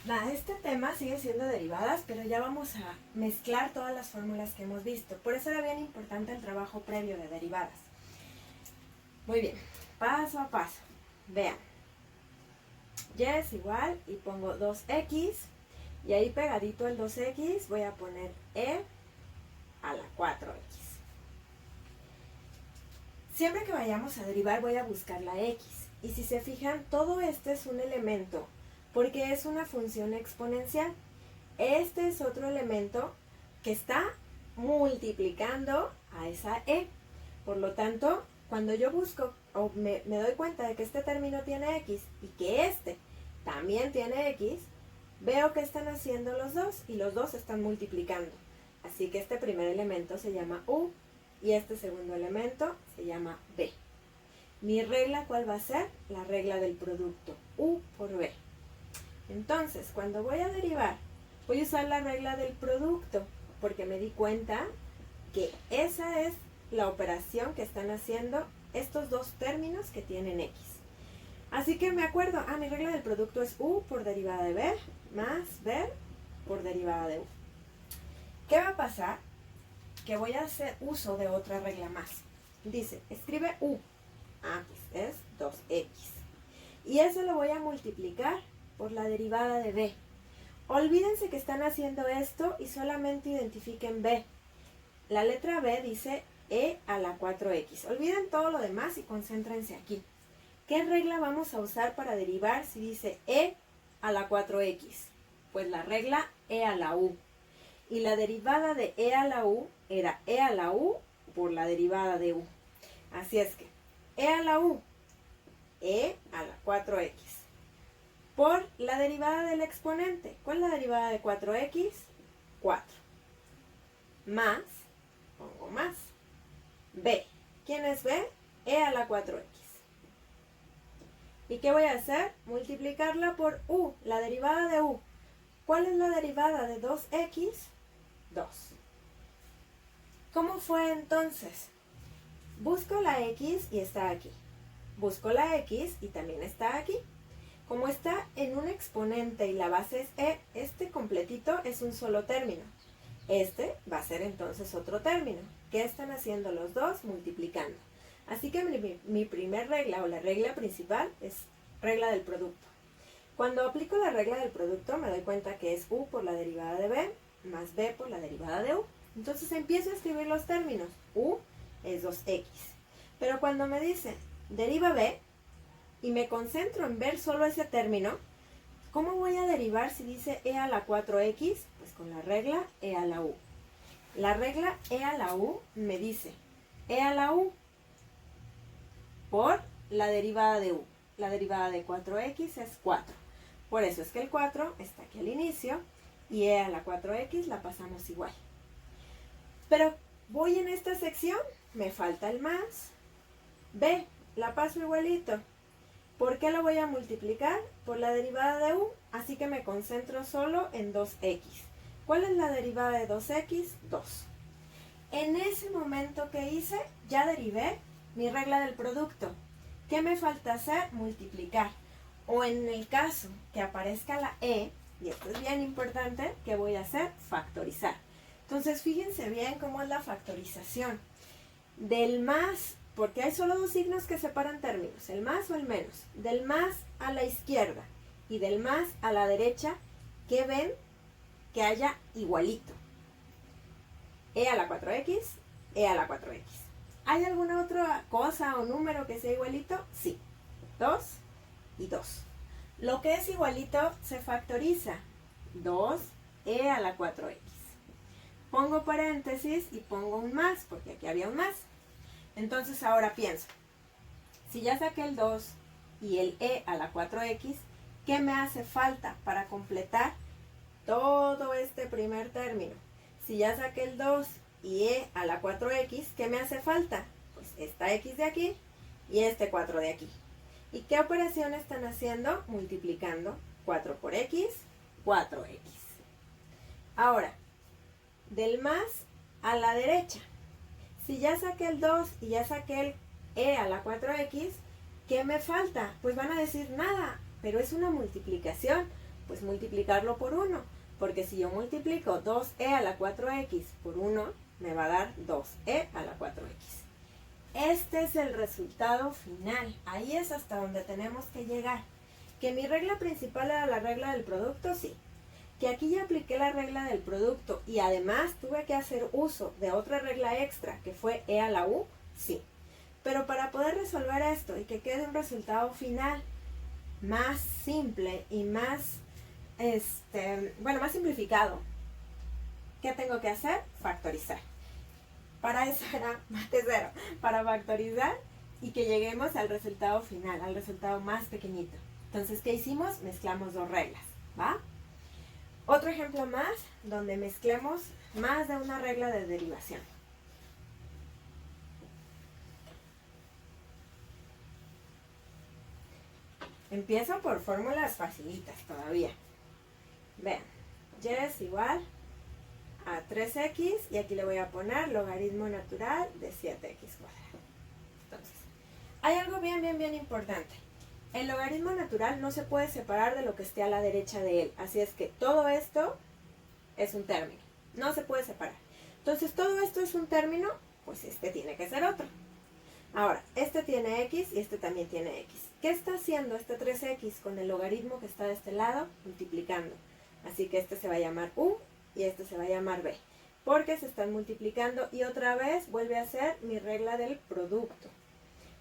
Este tema sigue siendo derivadas, pero ya vamos a mezclar todas las fórmulas que hemos visto. Por eso era bien importante el trabajo previo de derivadas. Muy bien, paso a paso. Vean. Y es igual y pongo 2x y ahí pegadito al 2x voy a poner e a la 4x. Siempre que vayamos a derivar voy a buscar la x. Y si se fijan, todo este es un elemento porque es una función exponencial. Este es otro elemento que está multiplicando a esa e. Por lo tanto, cuando yo busco o me doy cuenta de que este término tiene x y que este también tiene x, veo que están haciendo los dos y los dos están multiplicando. Así que este primer elemento se llama u y este segundo elemento se llama b. Mi regla, ¿cuál va a ser? La regla del producto, u por b. Entonces, cuando voy a derivar, voy a usar la regla del producto, porque me di cuenta que esa es la operación que están haciendo estos dos términos que tienen x. Así que me acuerdo, mi regla del producto es u por derivada de b más b por derivada de u. ¿Qué va a pasar? Que voy a hacer uso de otra regla más. Dice, escribe u. Pues es 2x. Y eso lo voy a multiplicar por la derivada de b. Olvídense que están haciendo esto y solamente identifiquen b. La letra b dice e a la 4x. Olviden todo lo demás y concéntrense aquí. ¿Qué regla vamos a usar para derivar si dice e a la 4x? Pues la regla e a la u. Y la derivada de e a la u era e a la u por la derivada de u. Así es que e a la u, e a la 4x, por la derivada del exponente. ¿Cuál es la derivada de 4x? 4. Más, pongo más, b. ¿Quién es b? E a la 4x. ¿Y qué voy a hacer? Multiplicarla por u, la derivada de u. ¿Cuál es la derivada de 2x? 2. ¿Cómo fue entonces? Busco la x y está aquí. Busco la x y también está aquí. Como está en un exponente y la base es e, este completito es un solo término. Este va a ser entonces otro término. ¿Qué están haciendo los dos? Multiplicando. Así que mi primer regla o la regla principal es regla del producto. Cuando aplico la regla del producto me doy cuenta que es u por la derivada de b más b por la derivada de u. Entonces empiezo a escribir los términos. U es 2x. Pero cuando me dice deriva b y me concentro en ver solo ese término, ¿cómo voy a derivar si dice e a la 4x? Pues con la regla e a la u. La regla e a la u me dice e a la u por la derivada de u. La derivada de 4x es 4. Por eso es que el 4 está aquí al inicio y e a la 4x la pasamos igual. Pero voy en esta sección, me falta el más. B, la paso igualito. ¿Por qué lo voy a multiplicar? Por la derivada de u, así que me concentro solo en 2x. ¿Cuál es la derivada de 2x? 2. En ese momento que hice, ya derivé mi regla del producto. ¿Qué me falta hacer? Multiplicar. O en el caso que aparezca la e, y esto es bien importante, ¿qué voy a hacer? Factorizar. Entonces fíjense bien cómo es la factorización. Del más, porque hay solo dos signos que separan términos, el más o el menos. Del más a la izquierda y del más a la derecha, ¿qué ven? Que haya igualito. E a la 4x, e a la 4x. ¿Hay alguna otra cosa o número que sea igualito? Sí. 2 y 2. Lo que es igualito se factoriza. 2, e a la 4x. Pongo paréntesis y pongo un más, porque aquí había un más. Entonces ahora pienso, si ya saqué el 2 y el e a la 4x, ¿qué me hace falta para completar todo este primer término? Si ya saqué el 2 y e a la 4x, ¿qué me hace falta? Pues esta x de aquí y este 4 de aquí. ¿Y qué operación están haciendo? Multiplicando 4 por x, 4x. Ahora, del más a la derecha. Si ya saqué el 2 y ya saqué el e a la 4x, ¿qué me falta? Pues van a decir nada, pero es una multiplicación. Pues multiplicarlo por 1, porque si yo multiplico 2e a la 4x por 1, me va a dar 2e a la 4x. Este es el resultado final. Ahí es hasta donde tenemos que llegar. ¿Que mi regla principal era la regla del producto? Sí. ¿Que aquí ya apliqué la regla del producto y además tuve que hacer uso de otra regla extra, que fue e a la u? Sí. Pero para poder resolver esto y que quede un resultado final más simple y más, más simplificado, ¿qué tengo que hacer? Factorizar. Para eso era mate cero, para factorizar y que lleguemos al resultado final, al resultado más pequeñito. Entonces, ¿qué hicimos? Mezclamos dos reglas, ¿va? Otro ejemplo más, donde mezclemos más de una regla de derivación. Empiezo por fórmulas facilitas todavía. Vean, y es igual a 3x y aquí le voy a poner logaritmo natural de 7x cuadrado. Entonces, hay algo bien importante. El logaritmo natural no se puede separar de lo que esté a la derecha de él. Así es que todo esto es un término. No se puede separar. Entonces, todo esto es un término, pues este tiene que ser otro. Ahora, este tiene x y este también tiene x. ¿Qué está haciendo este 3x con el logaritmo que está de este lado? Multiplicando. Así que este se va a llamar u y este se va a llamar b. Porque se están multiplicando y otra vez vuelve a ser mi regla del producto.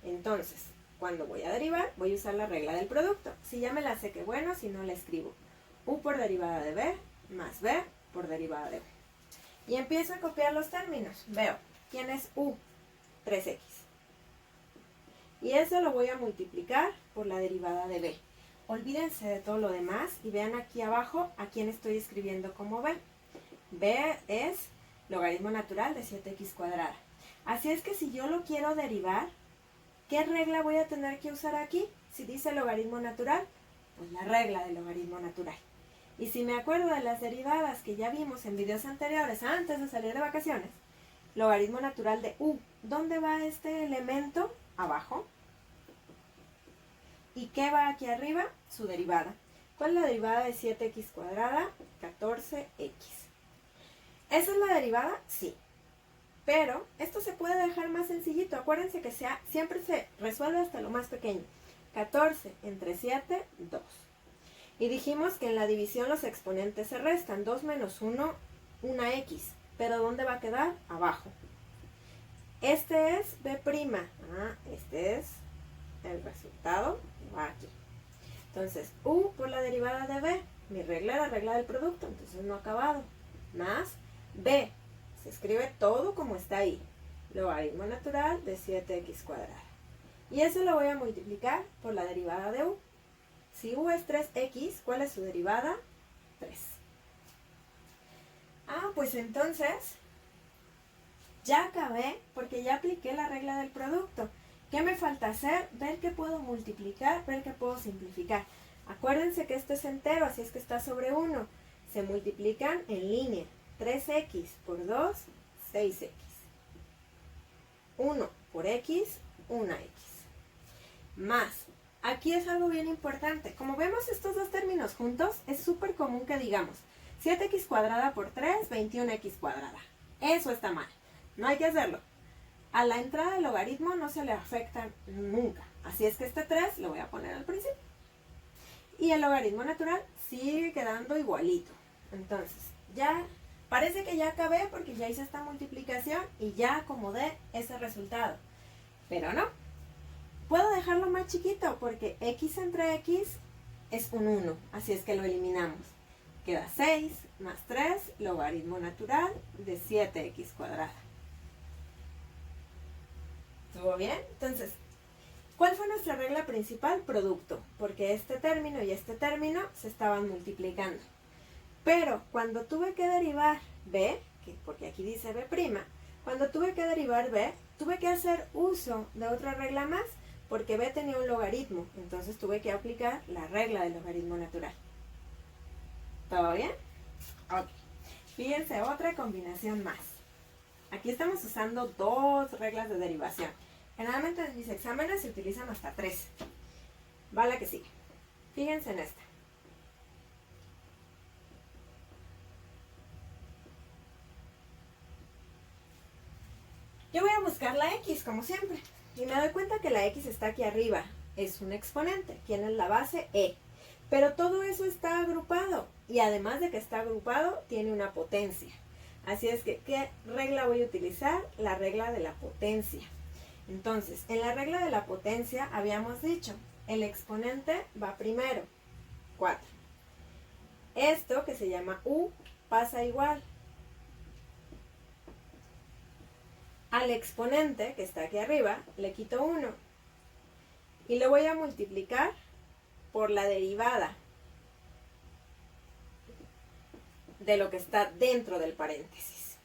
Entonces, cuando voy a derivar, voy a usar la regla del producto. Si ya me la sé, que bueno, si no la escribo. U por derivada de b más b por derivada de b. Y empiezo a copiar los términos. Veo, ¿quién es u? 3x. Y eso lo voy a multiplicar por la derivada de b. Olvídense de todo lo demás y vean aquí abajo a quién estoy escribiendo como b. b es logaritmo natural de 7x cuadrada. Así es que si yo lo quiero derivar, ¿qué regla voy a tener que usar aquí? Si dice logaritmo natural, pues la regla del logaritmo natural. Y si me acuerdo de las derivadas que ya vimos en videos anteriores, antes de salir de vacaciones, logaritmo natural de u. ¿Dónde va este elemento? Abajo. ¿Y qué va aquí arriba? Su derivada. ¿Cuál es la derivada de 7x cuadrada? 14x. ¿Esa es la derivada? Sí. Pero esto se puede dejar más sencillito. Acuérdense que siempre se resuelve hasta lo más pequeño. 14 entre 7, 2. Y dijimos que en la división los exponentes se restan. 2 menos 1, una x. ¿Pero dónde va a quedar? Abajo. Este es b'. Este es el resultado. Va aquí. Entonces, u por la derivada de b. Mi regla era regla del producto, entonces no acabado. Más b. Se escribe todo como está ahí. Logaritmo natural de 7x cuadrada. Y eso lo voy a multiplicar por la derivada de u. Si u es 3x, ¿cuál es su derivada? 3. Pues entonces ya acabé porque ya apliqué la regla del producto. ¿Qué me falta hacer? Ver qué puedo multiplicar, ver qué puedo simplificar. Acuérdense que esto es entero, así es que está sobre 1. Se multiplican en línea. 3x por 2, 6x. 1 por x, 1x. Más, aquí es algo bien importante. Como vemos estos dos términos juntos, es súper común que digamos 7x cuadrada por 3, 21x cuadrada. Eso está mal. No hay que hacerlo. A la entrada del logaritmo no se le afecta nunca. Así es que este 3 lo voy a poner al principio. Y el logaritmo natural sigue quedando igualito. Entonces, ya parece que ya acabé porque ya hice esta multiplicación y ya acomodé ese resultado. Pero no. Puedo dejarlo más chiquito porque x entre x es un 1. Así es que lo eliminamos. Queda 6 más 3, logaritmo natural de 7x cuadrada. ¿Estuvo bien? Entonces, ¿cuál fue nuestra regla principal? Producto, porque este término y este término se estaban multiplicando. Pero cuando tuve que derivar b, porque aquí dice b', cuando tuve que derivar b, tuve que hacer uso de otra regla más, porque b tenía un logaritmo, entonces tuve que aplicar la regla del logaritmo natural. ¿Todo bien? Ok. Fíjense, otra combinación más. Aquí estamos usando dos reglas de derivación. Generalmente en mis exámenes se utilizan hasta 3. Va la que sigue. Fíjense en esta. Yo voy a buscar la x, como siempre. Y me doy cuenta que la x está aquí arriba. Es un exponente. ¿Quién es la base? E. Pero todo eso está agrupado. Y además de que está agrupado, tiene una potencia. Así es que, ¿qué regla voy a utilizar? La regla de la potencia. Entonces, en la regla de la potencia habíamos dicho, el exponente va primero, 4. Esto, que se llama u, pasa igual al exponente, que está aquí arriba, le quito 1. Y lo voy a multiplicar por la derivada de lo que está dentro del paréntesis.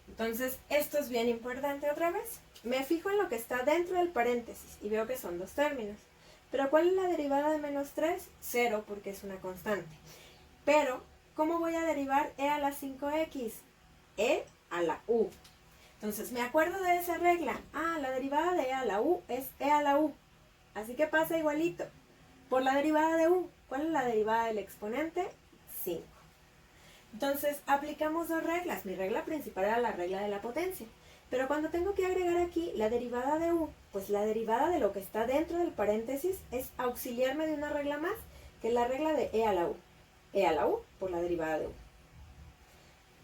Entonces, esto es bien importante otra vez. Me fijo en lo que está dentro del paréntesis y veo que son dos términos. ¿Pero cuál es la derivada de menos 3? 0, porque es una constante. Pero, ¿cómo voy a derivar e a la 5x? E a la u. Entonces, me acuerdo de esa regla. Ah, la derivada de e a la u es e a la u. Así que pasa igualito. Por la derivada de u. ¿Cuál es la derivada del exponente? 5. Entonces, aplicamos dos reglas. Mi regla principal era la regla de la potencia. Pero cuando tengo que agregar aquí la derivada de u, pues la derivada de lo que está dentro del paréntesis es auxiliarme de una regla más, que es la regla de e a la u. E a la u por la derivada de u.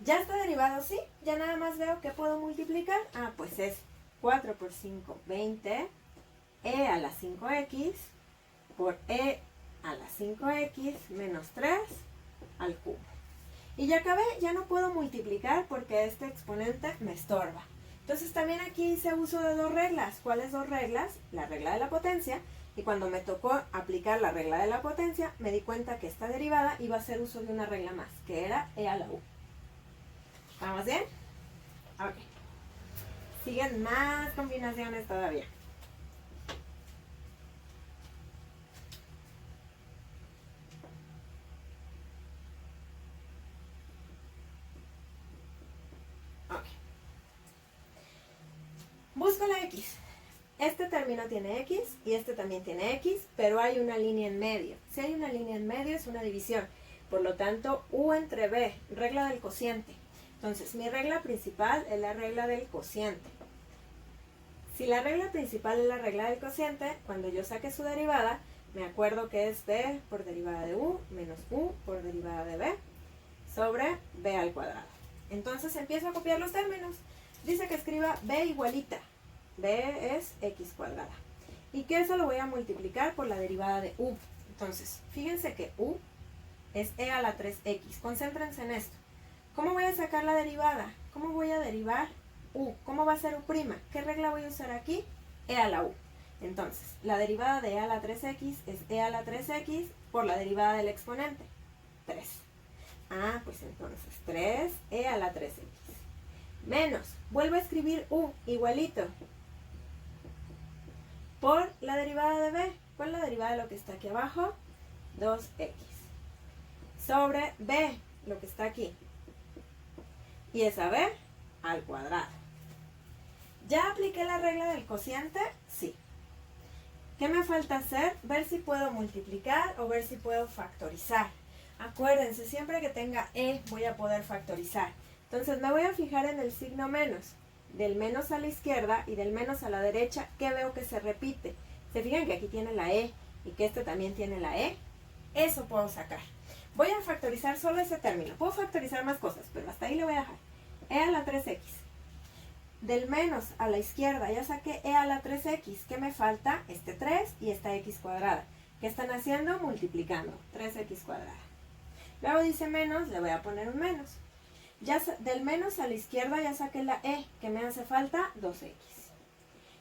¿Ya está derivado? Sí. Ya nada más veo que puedo multiplicar. Ah, pues es 4 por 5, 20. E a la 5x por e a la 5x menos 3 al cubo. Y ya acabé, ya no puedo multiplicar porque este exponente me estorba. Entonces también aquí hice uso de dos reglas. ¿Cuáles dos reglas? La regla de la potencia. Y cuando me tocó aplicar la regla de la potencia, me di cuenta que esta derivada iba a hacer uso de una regla más, que era e a la u. ¿Vamos bien? Ok. Siguen más combinaciones todavía. Ok. Busco la x. Este término tiene x y este también tiene x, pero hay una línea en medio. Si hay una línea en medio es una división. Por lo tanto, u entre b, regla del cociente. Entonces, mi regla principal es la regla del cociente. Si la regla principal es la regla del cociente, cuando yo saque su derivada, me acuerdo que es b por derivada de u menos u por derivada de b sobre b al cuadrado. Entonces empiezo a copiar los términos. Dice que escriba b igualita. B es x cuadrada. Y que eso lo voy a multiplicar por la derivada de u. Entonces, fíjense que u es e a la 3x. Concéntrense en esto. ¿Cómo voy a sacar la derivada? ¿Cómo voy a derivar u? ¿Cómo va a ser u'? ¿Qué regla voy a usar aquí? E a la u. Entonces, la derivada de e a la 3x es e a la 3x por la derivada del exponente, 3. Ah, pues entonces 3 e a la 3x. Menos, vuelvo a escribir u igualito por la derivada de b. ¿Cuál es la derivada de lo que está aquí abajo? 2x. Sobre b, lo que está aquí. Y esa b al cuadrado. ¿Ya apliqué la regla del cociente? Sí. ¿Qué me falta hacer? Ver si puedo multiplicar o ver si puedo factorizar. Acuérdense, siempre que tenga e voy a poder factorizar. Entonces me voy a fijar en el signo menos. Del menos a la izquierda y del menos a la derecha, ¿qué veo que se repite? ¿Se fijan que aquí tiene la e y que este también tiene la e? Eso puedo sacar. Voy a factorizar solo ese término. Puedo factorizar más cosas, pero hasta ahí le voy a dejar. E a la 3x. Del menos a la izquierda ya saqué e a la 3x. ¿Qué me falta? Este 3 y esta x cuadrada. ¿Qué están haciendo? Multiplicando. 3x cuadrada. Luego dice menos, le voy a poner un menos. Ya del menos a la izquierda ya saqué la e. ¿Qué me hace falta? 2x.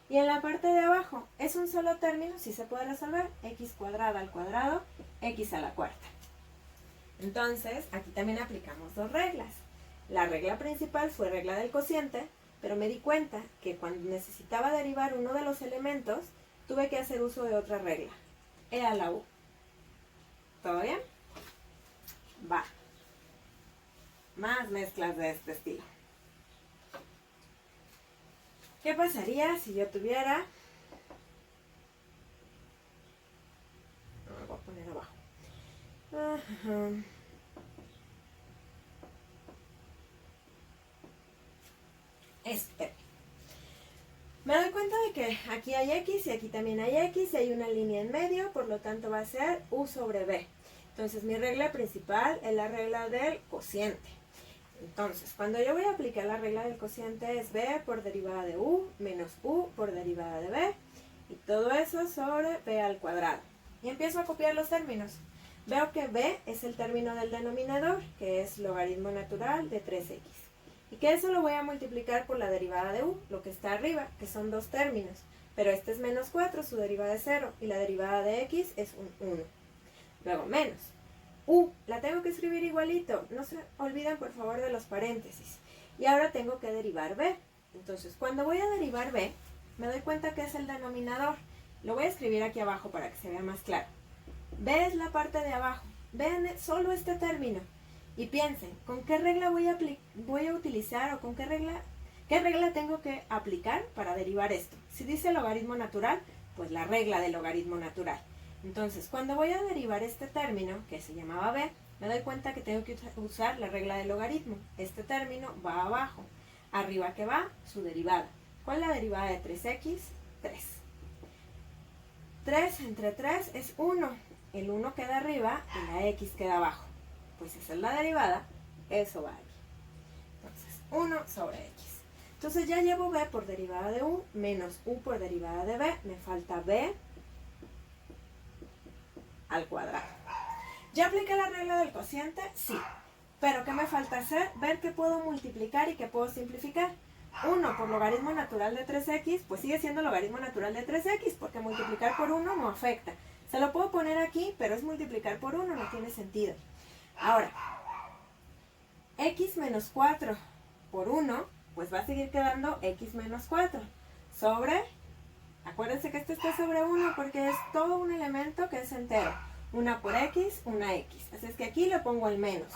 Y en la parte de abajo, es un solo término, si se puede resolver. X cuadrada al cuadrado, x a la cuarta. Entonces, aquí también aplicamos dos reglas. La regla principal fue regla del cociente, pero me di cuenta que cuando necesitaba derivar uno de los elementos, tuve que hacer uso de otra regla. E a la u. ¿Todo bien? Va. Más mezclas de este estilo. ¿Qué pasaría si yo tuviera... Lo voy a poner abajo. Espera. Me doy cuenta de que aquí hay x y aquí también hay x y hay una línea en medio, por lo tanto va a ser u sobre b. Entonces mi regla principal es la regla del cociente. Entonces, cuando yo voy a aplicar la regla del cociente es b por derivada de u menos u por derivada de b y todo eso sobre b al cuadrado. Y empiezo a copiar los términos. Veo que b es el término del denominador, que es logaritmo natural de 3x. Y que eso lo voy a multiplicar por la derivada de u, lo que está arriba, que son dos términos. Pero este es menos 4, su derivada es 0, y la derivada de x es un 1. Luego, menos. U, la tengo que escribir igualito. No se olviden, por favor, de los paréntesis. Y ahora tengo que derivar b. Entonces, cuando voy a derivar b, me doy cuenta que es el denominador. Lo voy a escribir aquí abajo para que se vea más claro. B es la parte de abajo. Vean solo este término. Y piensen, ¿con qué regla voy a utilizar o con qué regla tengo que aplicar para derivar esto? Si dice logaritmo natural, pues la regla del logaritmo natural. Entonces, cuando voy a derivar este término, que se llamaba b, me doy cuenta que tengo que usar la regla del logaritmo. Este término va abajo. Arriba que va, su derivada. ¿Cuál es la derivada de 3x? 3. 3 entre 3 es 1. El 1 queda arriba y la x queda abajo. Pues esa es la derivada, eso va aquí. Entonces, 1 sobre x. Entonces ya llevo b por derivada de u menos u por derivada de b. Me falta b al cuadrado. ¿Ya apliqué la regla del cociente? Sí. Pero ¿qué me falta hacer? Ver qué puedo multiplicar y qué puedo simplificar. 1 por logaritmo natural de 3x, pues sigue siendo logaritmo natural de 3x, porque multiplicar por 1 no afecta. Se lo puedo poner aquí, pero es multiplicar por 1, no tiene sentido. Ahora, x menos 4 por 1, pues va a seguir quedando x menos 4 sobre, acuérdense que esto está sobre 1 porque es todo un elemento que es entero. Una por x, una x. Así es que aquí le pongo el menos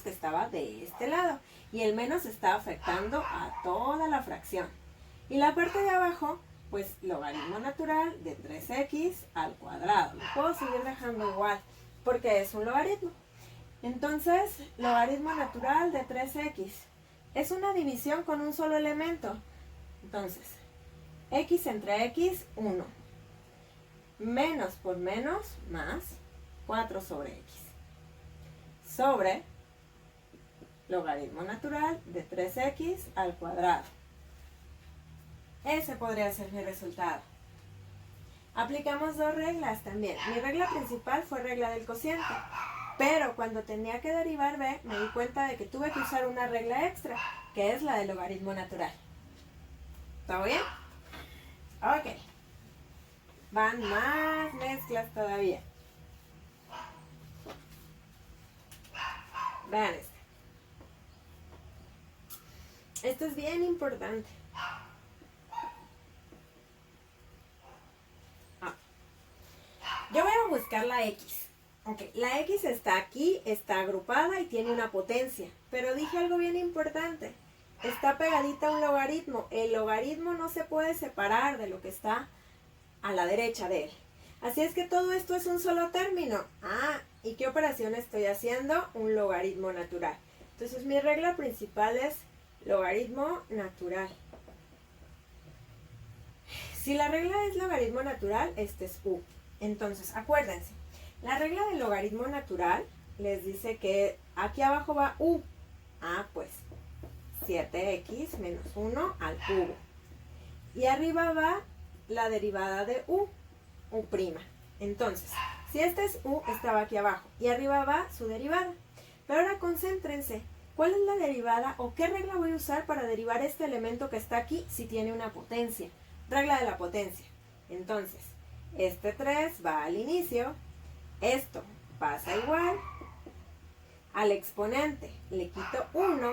que estaba de este lado. Y el menos está afectando a toda la fracción. Y la parte de abajo, pues logaritmo natural de 3x al cuadrado. Lo puedo seguir dejando igual porque es un logaritmo. Entonces, logaritmo natural de 3x es una división con un solo elemento. Entonces, x entre x, 1. Menos por menos, más 4 sobre x. Sobre logaritmo natural de 3x al cuadrado. Ese podría ser mi resultado. Aplicamos dos reglas también. Mi regla principal fue regla del cociente. Pero cuando tenía que derivar b, me di cuenta de que tuve que usar una regla extra, que es la del logaritmo natural. ¿Todo bien? Ok. Van más mezclas todavía. Vean esto. Esto es bien importante. Yo voy a buscar la x. Ok, la x está aquí, está agrupada y tiene una potencia. Pero dije algo bien importante. Está pegadita a un logaritmo. El logaritmo no se puede separar de lo que está a la derecha de él. Así es que todo esto es un solo término. ¿Y qué operación estoy haciendo? Un logaritmo natural. Entonces mi regla principal es logaritmo natural. Si la regla es logaritmo natural, este es u. Entonces, acuérdense, la regla del logaritmo natural les dice que aquí abajo va u. Pues 7x menos 1 al cubo. Y arriba va la derivada de u, u'. Entonces, si este es u, estaba aquí abajo. Y arriba va su derivada. Pero ahora concéntrense. ¿Cuál es la derivada o qué regla voy a usar para derivar este elemento que está aquí si tiene una potencia? Regla de la potencia. Entonces, este 3 va al inicio. Esto pasa igual. Al exponente le quito 1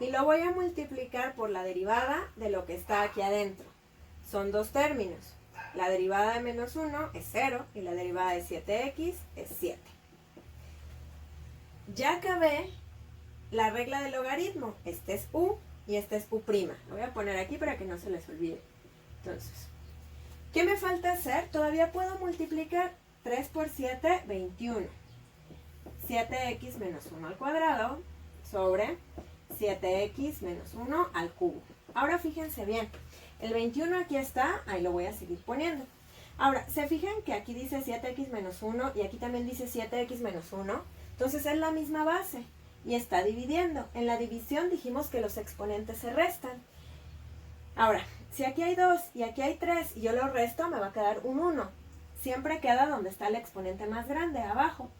y lo voy a multiplicar por la derivada de lo que está aquí adentro. Son dos términos. La derivada de menos 1 es 0 y la derivada de 7x es 7. Ya acabé la regla del logaritmo. Este es u y este es u'. Lo voy a poner aquí para que no se les olvide. Entonces, ¿qué me falta hacer? Todavía puedo multiplicar. 3 por 7, 21. 7x menos 1 al cuadrado sobre 7x menos 1 al cubo. Ahora fíjense bien. El 21 aquí está, ahí lo voy a seguir poniendo. Ahora, ¿se fijan que aquí dice 7x menos 1 y aquí también dice 7x menos 1? Entonces es la misma base y está dividiendo. En la división dijimos que los exponentes se restan. Ahora, si aquí hay 2 y aquí hay 3 y yo lo resto, me va a quedar un 1. Siempre queda donde está el exponente más grande, abajo.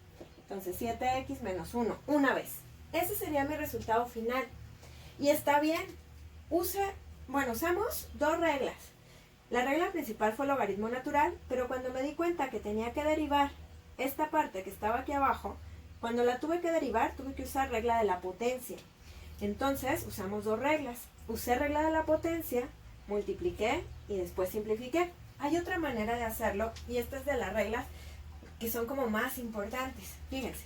Entonces 7x menos 1, una vez. Ese sería mi resultado final. Y está bien. Usamos dos reglas. La regla principal fue el logaritmo natural, pero cuando me di cuenta que tenía que derivar esta parte que estaba aquí abajo, cuando la tuve que derivar, tuve que usar regla de la potencia. Entonces, usamos dos reglas. Usé regla de la potencia, multipliqué y después simplifiqué. Hay otra manera de hacerlo, y esta es de las reglas que son como más importantes. Fíjense,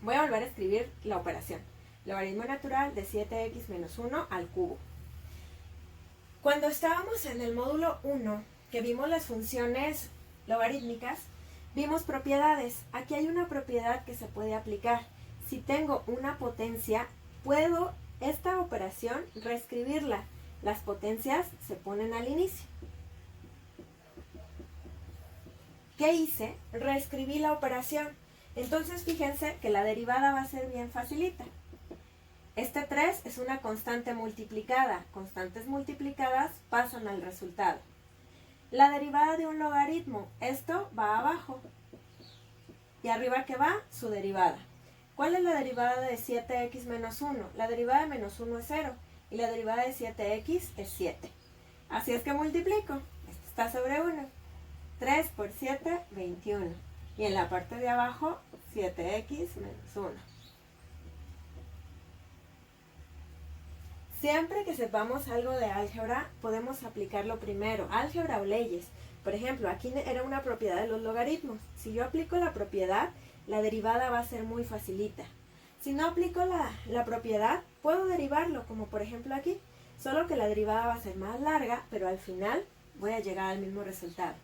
voy a volver a escribir la operación. Logaritmo natural de 7x menos 1 al cubo. Cuando estábamos en el módulo 1, que vimos las funciones logarítmicas, vimos propiedades. Aquí hay una propiedad que se puede aplicar. Si tengo una potencia, puedo esta operación reescribirla. Las potencias se ponen al inicio. ¿Qué hice? Reescribí la operación. Entonces fíjense que la derivada va a ser bien facilita. Este 3 es una constante multiplicada. Constantes multiplicadas pasan al resultado. La derivada de un logaritmo, esto va abajo. Y arriba, ¿qué va? Su derivada. ¿Cuál es la derivada de 7x menos 1? La derivada de menos 1 es 0. Y la derivada de 7x es 7. Así es que multiplico. Esto está sobre 1. 3 por 7, 21. Y en la parte de abajo, 7x menos 1. Siempre que sepamos algo de álgebra, podemos aplicarlo primero. Álgebra o leyes. Por ejemplo, aquí era una propiedad de los logaritmos. Si yo aplico la propiedad, la derivada va a ser muy facilita. Si no aplico la propiedad, puedo derivarlo, como por ejemplo aquí. Solo que la derivada va a ser más larga, pero al final voy a llegar al mismo resultado.